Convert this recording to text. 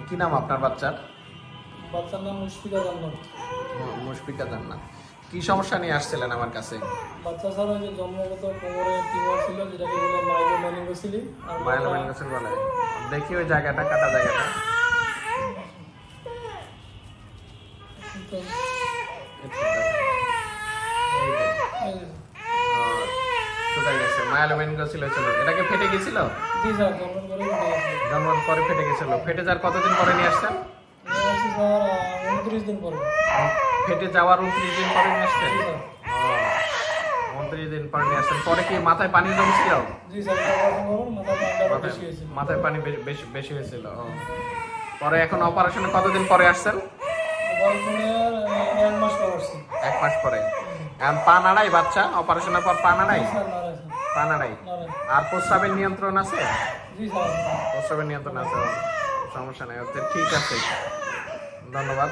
কি নাম আপনার বাচ্চার? বাচ্চার নাম মুশফিকা জান্নাত। মুশফিকা জান্নাত। কি সমস্যা নিয়ে আসছিলেন আমার কাছে? বাচ্চা ছাড়া যে জন্মগত কোমরে টিউমার ছিল, যেটাকে বলে মাইলোমেনিঙ্গোসিল বলে। দেখি ওই জায়গাটা, কাটা জায়গাটা। মাইলোমেনিঙ্গোসিল ছিল, এটাকে ফেটে গেছিল। জি স্যার, জন্মের পরে ফেটে গেছিল। ফেটে যাওয়ার কতদিন পরে নিয়ে আসছেন? 29 দিন পরে। ফেটে যাওয়ার 29 দিন পরে নিয়ে আসছেন? 29 দিন পরে নিয়ে আসছেন। পরে কি মাথায় পানি জমছিল? জি স্যার, মাথায় পানি বেশি হয়েছিল। পরে এখন অপারেশনে কতদিন পরে আসছেন? 1 মাস পর আসছি। 1 মাস পরে। এখন পা নাড়াই বাচ্চা? অপারেশনের পর পা নাড়াই? পা নাড়াই। আর প্রস্রাবের নিয়ন্ত্রণ আছে? জি স্যার, প্রস্রাবের নিয়ন্ত্রণ আছে। সমস্যা নেই, ঠিক আছে, ধন্যবাদ।